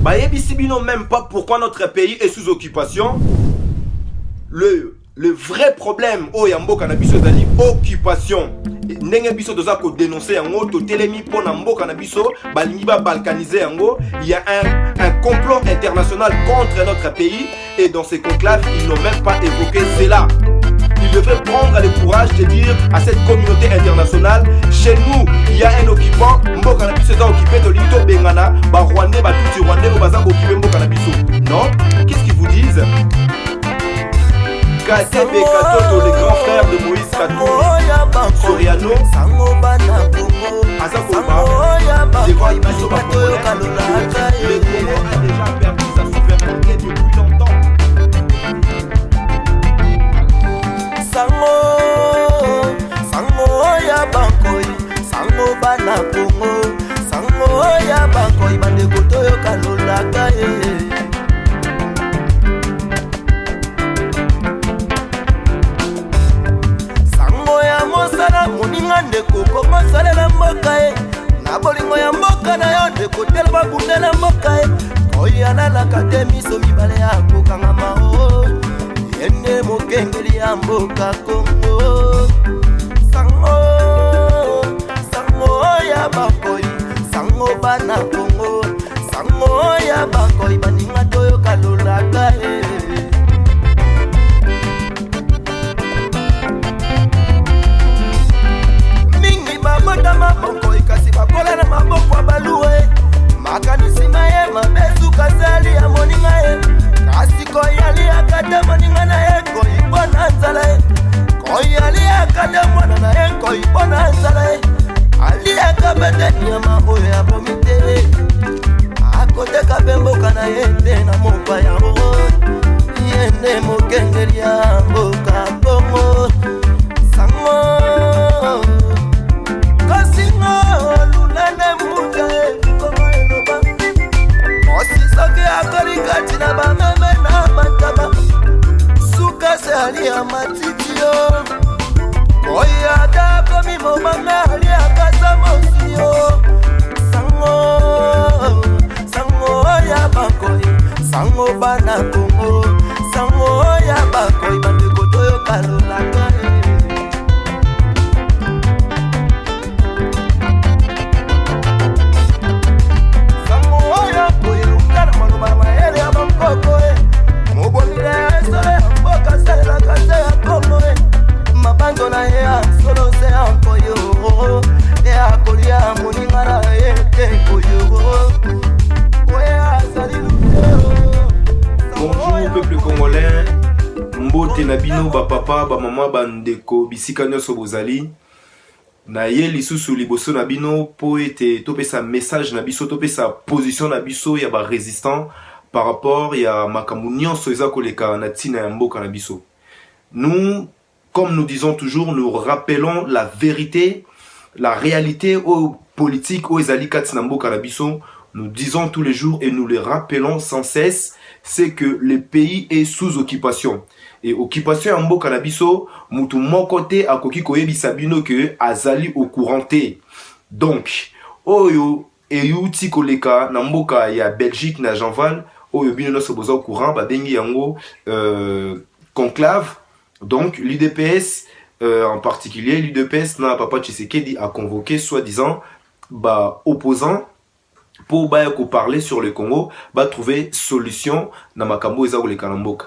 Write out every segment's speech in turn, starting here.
Bayebisibino même pas pourquoi notre pays est sous occupation. Le vrai problème au Yambo Canabiso d'ali occupation. Ndenge biso doza ko dénoncer yango to telemi pona mboka na biso balingi ba balkaniser yango. Il y a un complot international contre notre pays et dans ces conclaves ils n'ont même pas évoqué cela. Ils devraient prendre le courage de dire à cette communauté internationale, chez nous il y a un occupant, mboka na biso est occupé de l'Ito Bengana, ba Rwandais, ba Tutsi Rwandais au baza occupé mboka na biso. Non, qu'est-ce qu'ils vous disent? Katebe Katoto, les grands frères de Moïse Katumbi, Soriano, Azakoba, les voix Ibiso Bakongolais, le Congo a déjà perdu sa souveraineté depuis longtemps. Sango ya Bankoi, Sango bana Congo, Sango ya Bankoi, bande koto yo kalolaka moninga ndeko kokosalela mboka e na bolingo ya mboka na yo ndeko tela babundela mboka e koyalalaka te miso mibale ya kokangama o yende mokengeli ya mboka Kongo. Sango ya Bakoi, sango bana Kongo, sango ya Bakoi, baninga toyo kalolaka e maboko ikasi bakola na maboko balue makanisi maye mabezu kazali ya moninga e kasi koyali akata moninga na ye koibona nzala e koyali akata mwana na ye koibona nzala e ali akabeteni ya maoyo ya bomite akoteka bemboka na ye te na mopa ya o yende mokengeli ya mboka Kongo. Sango na bameme na mataba suka se ali ya matitio koya da komi momanga ali akasa mosio. Sango ya Bakoi, sango bana Kongo, sango ya Bakoi, bande koto yo kalolaka Nabino ba papa ba mama bandeko bisika nyonso bozali na ye lisusu liboso na bino po ete topesa message na biso topesa position na biso ya ba résistant par rapport ya makambo nyonso eza koleka na tina ya mboka na biso. Nous, comme nous disons toujours, nous rappelons la vérité, la réalité aux politiques aux ezali kati na mboka na biso. Nous disons tous les jours et nous le rappelons sans cesse, c'est que le pays est sous occupation. Et occupation en mboka na biso, mutu moko te akoki koyebisa bino que azali au couranté. Donc, oyo eyuti koleka na mboka ya Belgique na Janval, oyo bino no soboza au courant, ba bengi yango conclave. Donc, l'UDPS en particulier, l'UDPS na Papa Tshisekedi a convoqué soi-disant ba opposants pour ba ko parler sur le Congo, ba trouver solution na makambo eza koleka na mboka.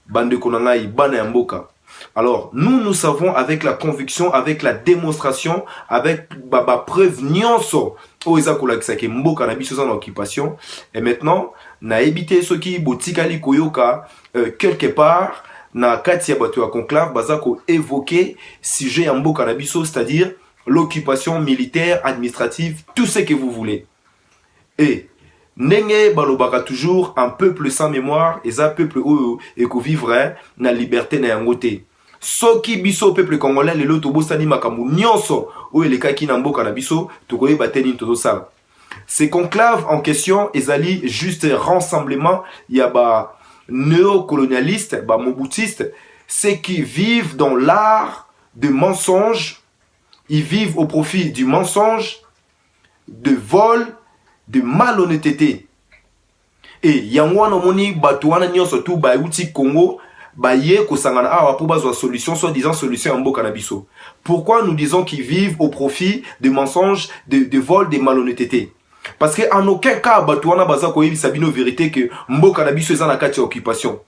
Bande konangai bana ya mboka. Alors, nous savons avec la conviction, avec la démonstration, avec ba preuve nyonso o eza kolakisa ke mboka na biso en occupation. Et maintenant, na ebité soki botikali koyoka quelque part na kati ya bato ya conclave baza ko évoquer sujet ya mboka na biso, c'est-à-dire l'occupation militaire, administrative, tout ce que vous voulez. Et Nenge balobaka toujours un peuple sans mémoire et un peuple où eko vivre na liberté na yangote. Soki biso peuple congolais lelo tobosani makambo nyonso o elekaki na mboka na biso tokoye bateni toto sala. Ces conclaves en question ezali juste rassemblement ya ba néocolonialistes, ba mobutistes, ceux qui vivent dans l'art de mensonge, ils vivent au profit du mensonge, de vol, de malhonnêteté. Et yangwana moni batuana nyonso tout ba uti Congo ba ye ko sangana awa pour bazwa solution soi-disant solution en mboka na biso. Pourquoi nous disons qu'ils vivent au profit de mensonges, de vols, de malhonnêteté? Parce que en aucun cas batuana baza ko yebisa bino vérité que mboka na biso eza na kati ya occupation.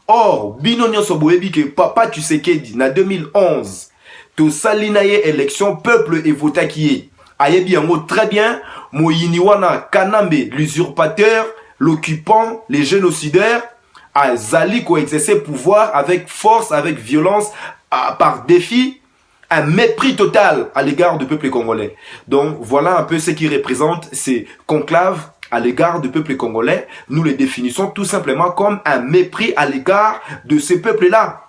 Or bino nyonso boyebi que Papa Tshisekedi na 2011 to salina ye élection peuple et vota qui est. Ayebi yango très bien moyini wana Kanambe l'usurpateur, l'occupant, les génocidaires, Azali qui exerçait pouvoir avec force, avec violence, par défi, un mépris total à l'égard du peuple congolais. Donc voilà un peu ce qui représente ces conclaves à l'égard du peuple congolais. Nous les définissons tout simplement comme un mépris à l'égard de ce peuple-là.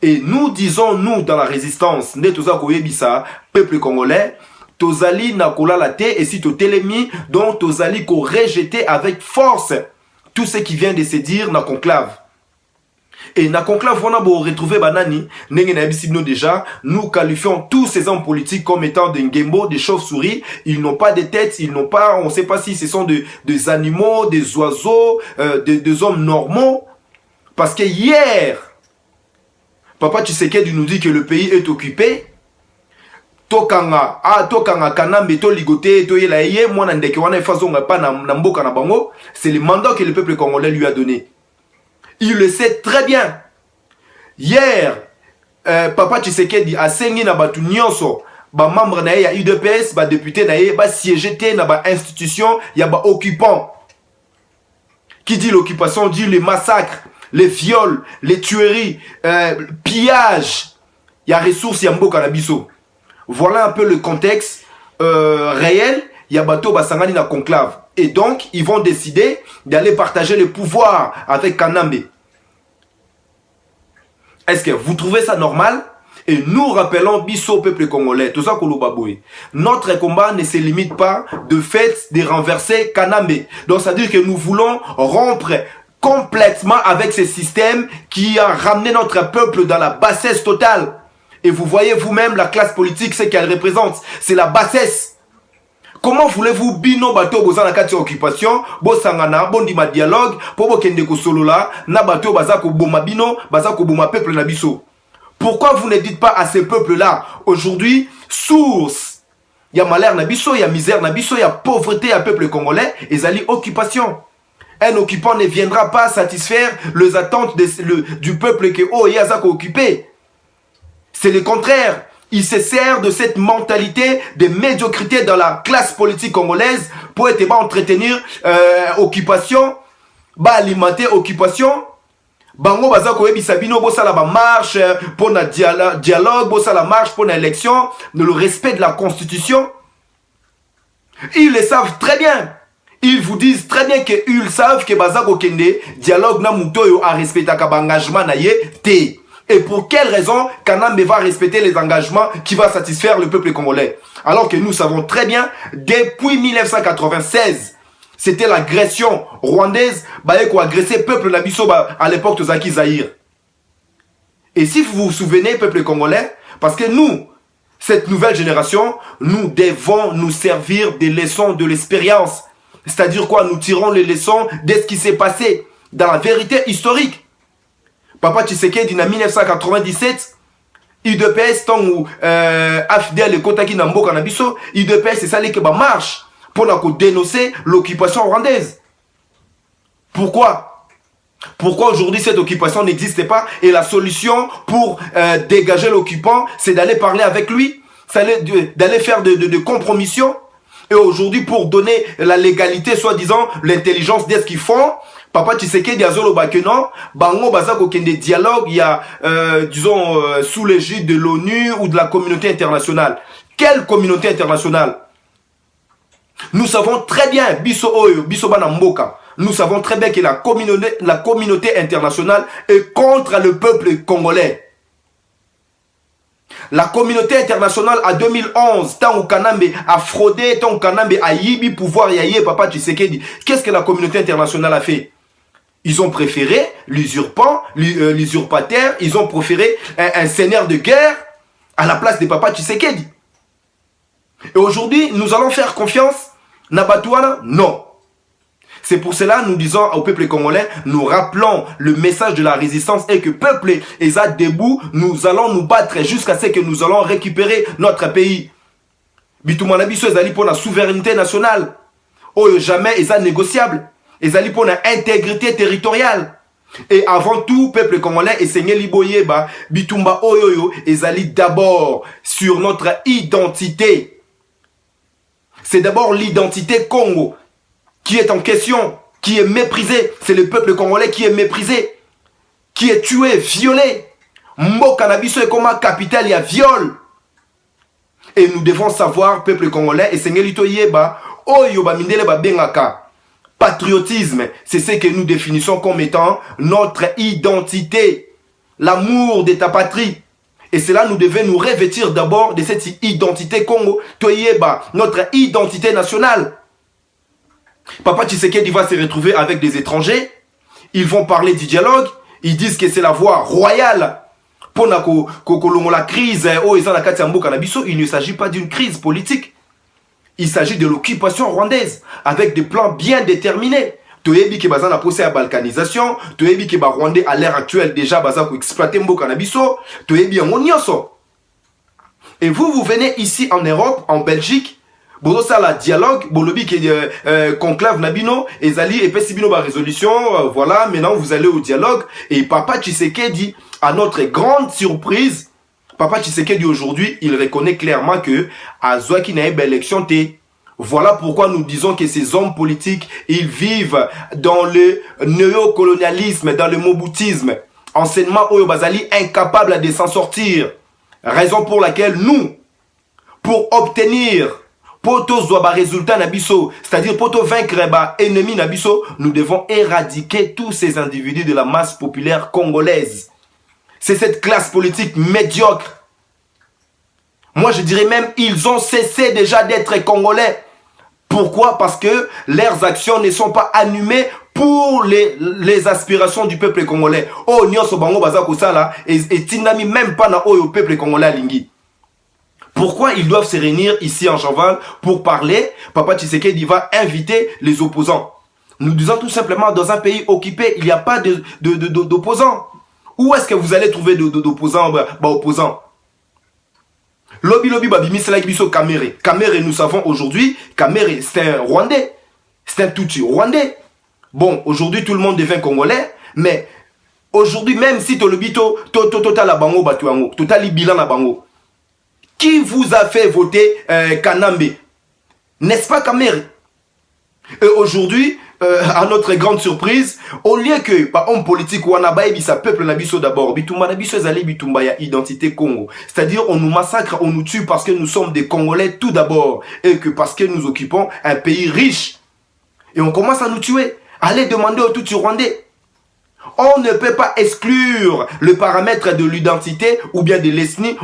Et nous disons, nous, dans la résistance, peuple congolais, Tozali Nakola la et si Totelemi, donc Tozali ko rejeté avec force tout ce qui vient de se dire na conclave. Et na conclave, on a beau retrouver Banani, déjà, nous qualifions tous ces hommes politiques comme étant des ngembo, des chauves-souris. Ils n'ont pas de tête, ils n'ont pas, on ne sait pas si ce sont des animaux, des oiseaux, des hommes normaux. Parce que hier, Papa Tshisekedi nous dit que le pays est occupé. Tokanga kanambe to ligoté to yelaye mwana ndeke wana efazonga pa na mboka na bango, c'est le mandat que le peuple congolais lui a donné. Il le sait très bien. Hier Papa Tshisekedi a sengi na batu nyonso ba membre na ya UDPS, ba député na ye ba siéger na ba institution ya ba occupant. Qui dit l'occupation dit les massacres, les viols, les tueries, pillages. Ya ressources ya mboka na biso. Voilà un peu le contexte réel. Yabato Basangani na conclave. Et donc, ils vont décider d'aller partager le pouvoir avec Kanambe. Est-ce que vous trouvez ça normal? Et nous rappelons Bisso peuple congolais, tout ça Kolobaboué. Notre combat ne se limite pas de fait de renverser Kanambe. Donc, ça veut dire que nous voulons rompre complètement avec ce système qui a ramené notre peuple dans la bassesse totale. Et vous voyez vous-même la classe politique, ce qu'elle représente. C'est la bassesse. Comment voulez-vous bino bato boza na kati occupation, bo sangana, bondi ma dialogue, po bo kende ko solola, na bato baza ko boma bino, baza ko boma peuple na biso. Pourquoi vous ne dites pas à ce peuple-là, aujourd'hui, source, y a malheur na biso, y a misère na biso, y a pauvreté à peuple congolais, et zali occupation. Un occupant ne viendra pas satisfaire les attentes du peuple que oh yaza ko occupé. C'est le contraire. Il se sert de cette mentalité de médiocrité dans la classe politique congolaise pour entretenir occupation, alimenter occupation. Bango baza ko yebi sabino bossa la marche pour na dialogue, bossa la marche pour l'élection, le respect de la constitution. Ils le savent très bien. Ils vous disent très bien qu'ils savent que baza ko kende dialogue na mutoyo a respecter ka engagement na ye te. Et pour quelle raison Kanambe va respecter les engagements qui va satisfaire le peuple congolais? Alors que nous savons très bien, depuis 1996, c'était l'agression rwandaise, qui a agressé le peuple nabiso à l'époque de Zaki Zahir. Et si vous vous souvenez, peuple congolais, parce que nous, cette nouvelle génération, nous devons nous servir des leçons de l'expérience. C'est-à-dire quoi? Nous tirons les leçons de ce qui s'est passé dans la vérité historique. Papa Tshisekedi en 1997, UDPS tant AFDL et Kotaki Namboka Nabiso, UDPS c'est ça qui marche pour dénoncer l'occupation rwandaise. Pourquoi? Pourquoi aujourd'hui cette occupation n'existe pas et la solution pour dégager l'occupant, c'est d'aller parler avec lui, d'aller faire de compromissions. Et aujourd'hui, pour donner la légalité, soi-disant, l'intelligence de ce qu'ils font, Papa Tshisekedi Azolo Bakeno, Bango Bazako Kende dialogue, il y a, disons, sous l'égide de l'ONU ou de la communauté internationale. Quelle communauté internationale? Nous savons très bien, Biso Oyo, Biso Banamboka, nous savons très bien que la communauté internationale est contre le peuple congolais. La communauté internationale en 2011, tant Kanambe a fraudé, tant Kanambe a yibi pouvoir yaye Papa Tshisekedi. Qu'est-ce que la communauté internationale a fait? Ils ont préféré l'usurpateur, ils ont préféré un seigneur de guerre à la place de Papa Tshisekedi. Et aujourd'hui, nous allons faire confiance Nabatouana? Non. C'est pour cela nous disons au peuple congolais, nous rappelons le message de la résistance et que peuple est debout, nous allons nous battre jusqu'à ce que nous allons récupérer notre pays. Bitumana biso ezali pour la souveraineté nationale. Oh, jamais est négociable. Ezali pour la intégrité territoriale. Et avant tout, peuple congolais et Seigneur Liboyeba, Bitumba Oyoyo, ezali d'abord sur notre identité. C'est d'abord l'identité Congo qui est en question, qui est méprisée. C'est le peuple congolais qui est méprisé, qui est tué, violé. Mboka na biso est comme un capital, il y a viol. Et nous devons savoir, peuple congolais, et Seigneur Litoyeba, Oyoba Mindele Bengaka. Patriotisme, c'est ce que nous définissons comme étant notre identité, l'amour de ta patrie. Et cela nous devait nous revêtir d'abord de cette identité Congo, Toyeba, notre identité nationale. Papa Tshisekedi va se retrouver avec des étrangers, ils vont parler du dialogue, ils disent que c'est la voie royale pour la crise, il ne s'agit pas d'une crise politique. Il s'agit de l'occupation rwandaise avec des plans bien déterminés. Toyebi ki baza na procès à balkanisation, toyebi ki ba Rwandais à l'heure actuelle déjà baza ko exploiter mboka na biso, toyebi yango nyonso. Et vous venez ici en Europe, en Belgique, bozo sala dialogue, bolobi ki conclave nabino, ezali epesi bino ba résolution, voilà, maintenant vous allez au dialogue et Papa Tshisekedi, à notre grande surprise, Papa Tshisekedi aujourd'hui, il reconnaît clairement que Azwaki n'a pas élection. Voilà pourquoi nous disons que ces hommes politiques, ils vivent dans le néocolonialisme, dans le moboutisme. Enseignement Oyo Bazali incapable de s'en sortir. Raison pour laquelle nous, pour obtenir poto zoaba résultat nabiso, c'est-à-dire poto vaincre ennemi nabiso, nous devons éradiquer tous ces individus de la masse populaire congolaise. C'est cette classe politique médiocre. Moi, je dirais même, ils ont cessé déjà d'être congolais. Pourquoi? Parce que leurs actions ne sont pas animées pour les aspirations du peuple congolais. Oh, nyonso bango baza kosala et tinami même pas na oyo peuple congolais lingi. Pourquoi ils doivent se réunir ici en Chaval pour parler? Papa Tshisekedi va inviter les opposants. Nous disons tout simplement, dans un pays occupé, il n'y a pas d'opposants. Où est-ce que vous allez trouver d'opposants, opposants? Lobby babimi c'est là biso Kamere. Kamere, nous savons aujourd'hui, Kamere c'est un Rwandais. C'est un Tutsi Rwandais. Bon, aujourd'hui tout le monde devient Congolais, mais aujourd'hui même si tu lobby la bango batuango, totali bilan na bango. Qui vous a fait voter Kanambe? N'est-ce pas Kamere? Et aujourd'hui, à notre grande surprise, au lieu que par homme politique ou sa peuple nabiso d'abord, bitumba nabiso ezali bitumba ya identité Congo. C'est-à-dire on nous massacre, on nous tue parce que nous sommes des Congolais tout d'abord et que parce que nous occupons un pays riche. Et on commence à nous tuer. Allez demander au Tutsi Rwandais. On ne peut pas exclure le paramètre de l'identité ou bien de l'ethnie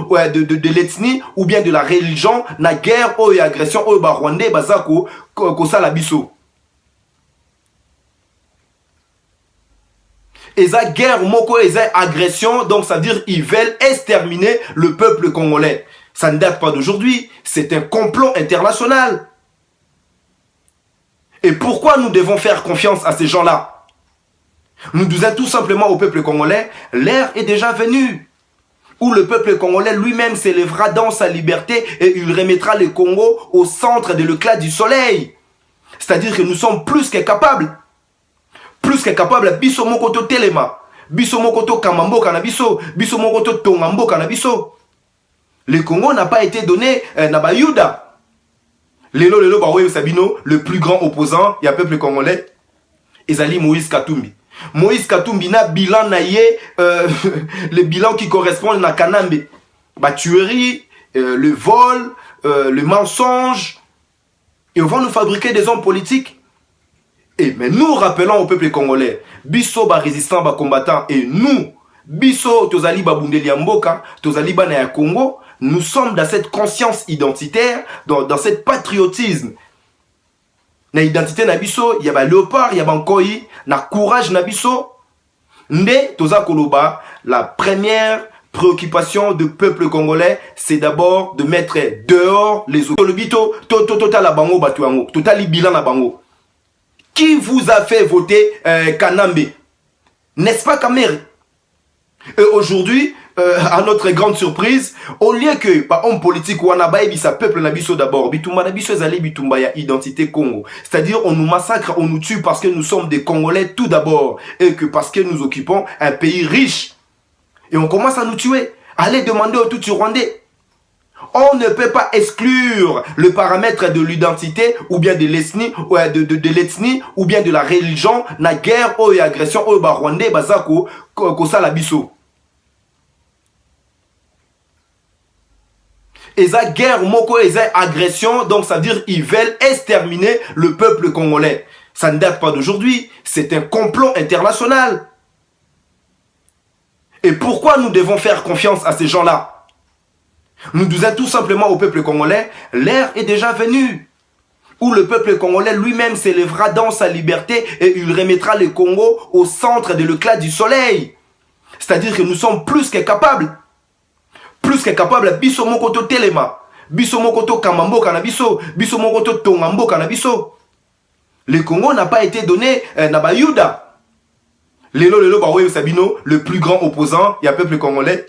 ou bien de la religion, la guerre ou agression ou Rwandais bazako kosala biso. Et ça guerre moko et ça agression, donc ça veut dire ils veulent exterminer le peuple congolais. Ça ne date pas d'aujourd'hui, c'est un complot international. Et pourquoi nous devons faire confiance à ces gens-là? Nous disons tout simplement au peuple congolais, l'ère est déjà venue, où le peuple congolais lui-même s'élèvera dans sa liberté et il remettra le Congo au centre de l'éclat du soleil. C'est-à-dire que nous sommes plus que capables. Plus que capable, biso mokoto telema, biso mokoto kamambo kanabiso, biso mokoto tongambo kanabiso. Le Congo n'a pas été donné na bayuda. Lelo bawe sabino, le plus grand opposant, il y a peuple congolais, ezali Moïse Katumbi. Moïse Katumbi na bilan naie, le bilan qui correspond à Kanambe. La tuerie, le vol, le mensonge. Et on va nous fabriquer des hommes politiques. Mais nous rappelons au peuple congolais, biso ba résistant, ba combattant, et nous, biso tozali ba bundeli ya mboka, tozali ba na ya Congo, nous sommes dans cette conscience identitaire, dans cette patriotisme. Na identité na biso, y a ba léopard, y a ba nkoi, na courage na biso. Nde toza koloba, la première préoccupation du peuple congolais, c'est d'abord de mettre dehors les autres. Le bito, tota la bango batuango, tota li bilan na bango. Qui vous a fait voter Kanambe? N'est-ce pas Kamere? Et aujourd'hui, à notre grande surprise, au lieu que par homme politique ou sa peuple nabiso d'abord, bitumba nabiso ezali bitumba ya identité Congo. C'est-à-dire on nous massacre, on nous tue parce que nous sommes des Congolais tout d'abord et que parce que nous occupons un pays riche. Et on commence à nous tuer. Allez demander au tout Rwandais. On ne peut pas exclure le paramètre de l'identité ou bien de l'ethnie ou bien de la religion na guerre ou agression ou Rwandais bazako kosala biso. Et ça guerre moko et ça agression, donc ça veut dire ils veulent exterminer le peuple congolais. Ça ne date pas d'aujourd'hui, c'est un complot international. Et pourquoi nous devons faire confiance à ces gens-là? Nous disons tout simplement au peuple congolais, l'ère est déjà venue, où le peuple congolais lui-même s'élèvera dans sa liberté et il remettra le Congo au centre de l'éclat du soleil. C'est-à-dire que nous sommes plus que capables. Plus que capable, biso mokoto telema, biso mokoto kamambo kanabiso, biso mokoto tongambo kanabiso. Le Congo n'a pas été donné na bayuda. Lelo bawe sabino, le plus grand opposant, il y a peuple congolais,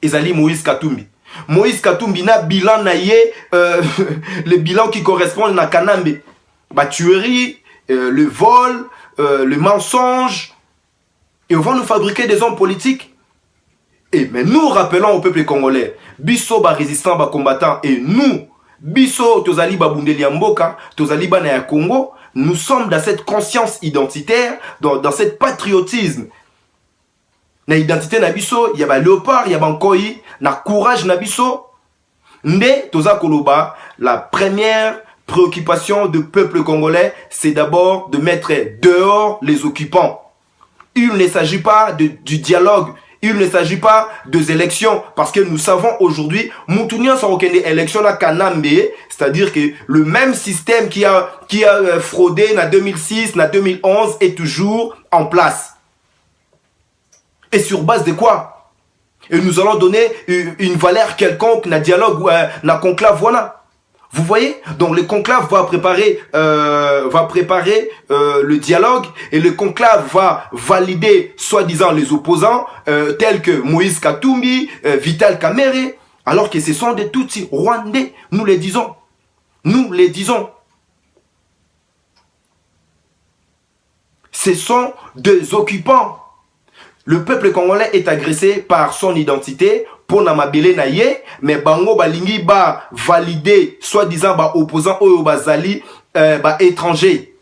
ezali Moïse Katumbi. Moïse Katumbi na bilan naie, le bilan qui correspond na Kanambe. Ba tuerie, le vol, le mensonge, et on va nous fabriquer des hommes politiques. Mais nous rappelons au peuple congolais, biso ba résistant, ba combattant, et nous, biso tozali ba bundeli ya mboka, tozali ba na ya Congo, nous sommes dans cette conscience identitaire, dans cette patriotisme. Na identité na biso, ya ba léopard, ya ba nkoi, na courage na biso, nde toza koloba, la première préoccupation du peuple congolais, c'est d'abord de mettre dehors les occupants. Il ne s'agit pas du dialogue. Il ne s'agit pas des élections, parce que nous savons aujourd'hui, Moutounia sans aucune élection à Kanambe, c'est-à-dire que le même système qui a fraudé en 2006, en 2011 est toujours en place. Et sur base de quoi? Et nous allons donner une valeur quelconque, na dialogue ou na conclave, voilà. Vous voyez? Donc le conclave va préparer le dialogue et le conclave va valider soi-disant les opposants tels que Moïse Katumbi, Vital Kamerhe, alors que ce sont des Tutsis rwandais, nous les disons. Nous les disons. Ce sont des occupants. Le peuple congolais est agressé par son identité, pour namabele na ye, mais bango balingi ba valider, soi-disant ba opposant oyo bazali ba étranger.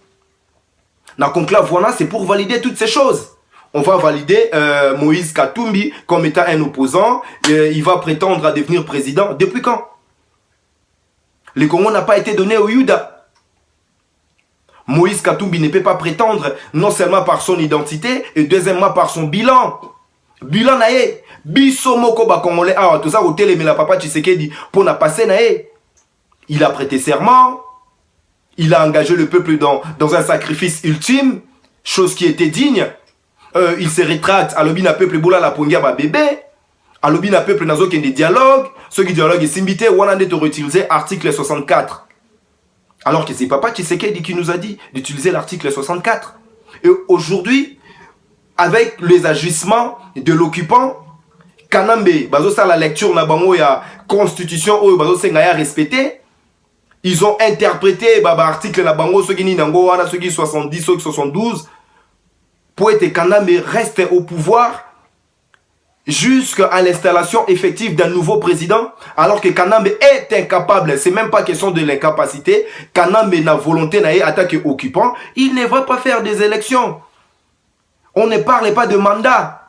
Na conclave voilà, c'est pour valider toutes ces choses. On va valider Moïse Katumbi comme étant un opposant, il va prétendre à devenir président. Depuis quand? Le Congo n'a pas été donné au Yuda. Moïse Katumbi ne peut pas prétendre non seulement par son identité et deuxièmement par son bilan. Bilan nae, biso moko ba congolais, ah tout ça au télé mais la papa Tshisekedi pour na passer nae. Il a prêté serment, il a engagé le peuple dans un sacrifice ultime, chose qui était digne. Il se rétracte, alobi na peuple bola la pongia ba bébé, alobi na peuple nazo ken des dialogues, ceux qui dialogue est simbité wana nde to réutiliser article 64. Alors que c'est papa Tshisekedi qui nous a dit d'utiliser l'article 64. Et aujourd'hui, avec les agissements de l'occupant, Kanambe, bazo sa la lecture na bango ya constitution ou bazo senga ya respecté, ils ont interprété l'article na bango ceux qui ni nango wana ceux qui 70 ceux qui 72 pour être Kanambe reste au pouvoir jusqu'à l'installation effective d'un nouveau président, alors que Kanambe est incapable, c'est même pas question de l'incapacité, Kanambe n'a volonté n'a attaqué occupant, il ne va pas faire des élections. On ne parle pas de mandat.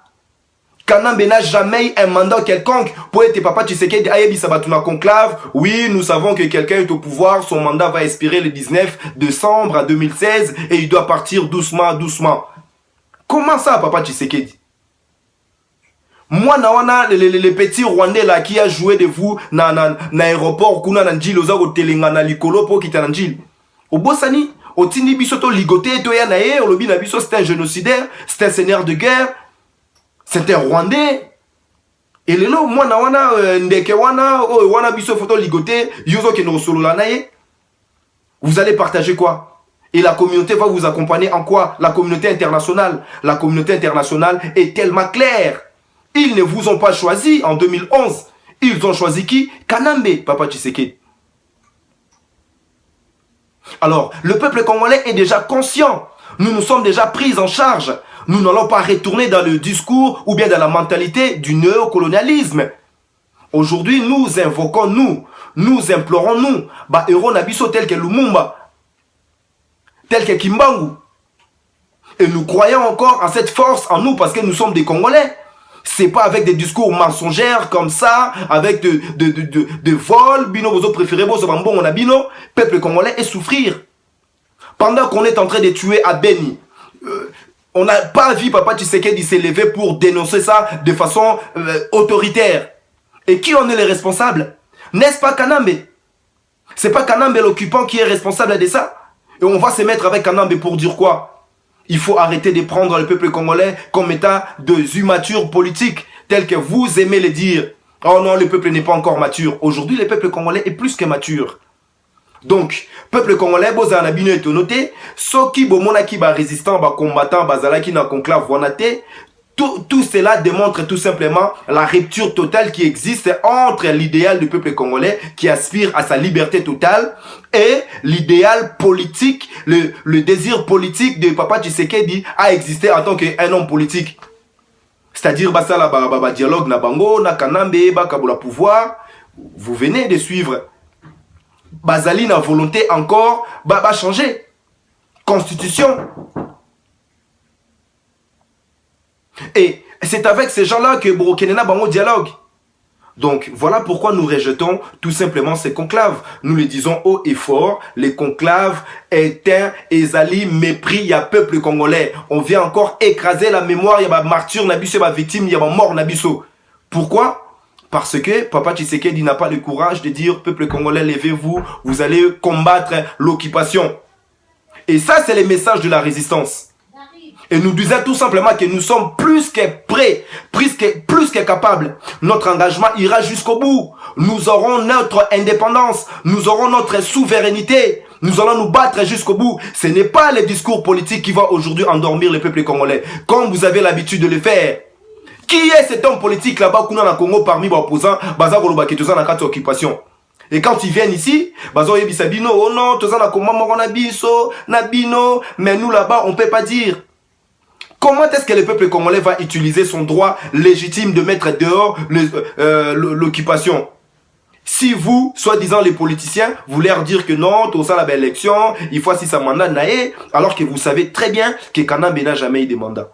Kanambe n'a jamais eu un mandat quelconque pour être papa Tshisekedi ayebi sabatuna conclave. Oui, nous savons que quelqu'un est au pouvoir, son mandat va expirer le 19 décembre 2016 et il doit partir doucement, doucement. Comment ça, papa Tshisekedi? Moi, nawana les petits Rwandais là qui a joué de vous na aéroport kuna na njili oza kotelenga na likolo po kita na njili. Obosani, otindi biso to ligoté to ya na ye, olobi na biso c'est un génocidaire, c'est un seigneur de guerre, c'est un Rwandais. Et lelo moi nawana ndeke wana wana biso photo ligoté, yozo ke no solo la na ye. Vous allez partager quoi? Et la communauté va vous accompagner en quoi? La communauté internationale. La communauté internationale est tellement claire. Ils ne vous ont pas choisi en 2011. Ils ont choisi qui? Kanambe, Papa Tshisekedi. Alors, le peuple congolais est déjà conscient. Nous nous sommes déjà pris en charge. Nous n'allons pas retourner dans le discours ou bien dans la mentalité du néocolonialisme. Aujourd'hui, nous invoquons, nous implorons, Euro Nabiso tel que Lumumba, tel que Kimbangu. Et nous croyons encore en cette force en nous parce que nous sommes des Congolais. C'est pas avec des discours mensongers comme ça, avec de vols, bino vos préférés, on a bino, peuple congolais et souffrir. Pendant qu'on est en train de tuer à Beni, on n'a pas vu Papa Tshisekedi s'élever pour dénoncer ça de façon autoritaire. Et qui en est les responsables? N'est-ce pas Kanambe? C'est pas Kanambe l'occupant qui est responsable de ça? Et on va se mettre avec Kanambe pour dire quoi? Il faut arrêter de prendre le peuple congolais comme état de immature politique, tel que vous aimez le dire. Oh non, le peuple n'est pas encore mature. Aujourd'hui, le peuple congolais est plus que mature. Donc, peuple congolais, boza na bino eto noté, soki bomona ki ba résistant, ba combattant, bazala ki na conclave wanate, tout cela démontre tout simplement la rupture totale qui existe entre l'idéal du peuple congolais qui aspire à sa liberté totale et l'idéal politique, le désir politique de Papa Tshisekedi à exister en tant qu'un homme politique. C'est-à-dire, la dialogue na bango, na kanambe, kabula pouvoir, vous venez de suivre. Bazali na volonté encore, changer. Constitution. Et c'est avec ces gens-là que Borokenena Bango dialogue. Donc voilà pourquoi nous rejetons tout simplement ces conclaves. Nous le disons haut et fort, les conclaves éteints, ezali, mépris, il y a peuple congolais. On vient encore écraser la mémoire, il y a martyr, nabiso, il y a victime, il y a mort, nabiso. Pourquoi? Parce que Papa Tshisekedi n'a pas le courage de dire peuple congolais, levez-vous, vous allez combattre l'occupation. Et ça, c'est le message de la résistance. Et nous disons tout simplement que nous sommes plus que prêts, plus que capables. Notre engagement ira jusqu'au bout. Nous aurons notre indépendance, nous aurons notre souveraineté. Nous allons nous battre jusqu'au bout. Ce n'est pas le discours politique qui va aujourd'hui endormir le peuple congolais, comme vous avez l'habitude de le faire. Qui est cet homme politique là-bas qu'on a en Congo parmi les opposants, baza koloba ke toza na kati occupation? Et quand ils viennent ici, bazo yebisa bino, oh non, toza na koma moko na biso, na bino, mais nous là-bas on peut pas dire. Comment est-ce que le peuple congolais va utiliser son droit légitime de mettre dehors l'occupation? Si vous, soi-disant les politiciens, vous leur dire que non, tout ça la belle élection, il faut assis sa mandat naé, alors que vous savez très bien que Kanambe n'a jamais eu de mandat.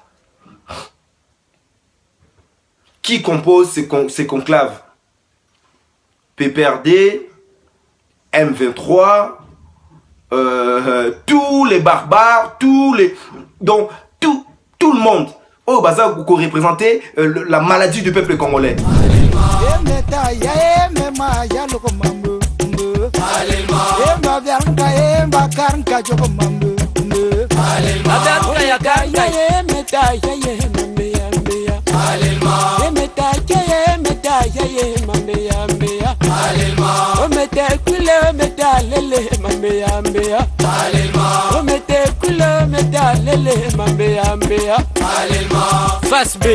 Qui compose ces conclaves? PPRD, M23, tous les barbares, donc tout le monde. Oh, baza vous représentez la maladie du peuple congolais. Face B.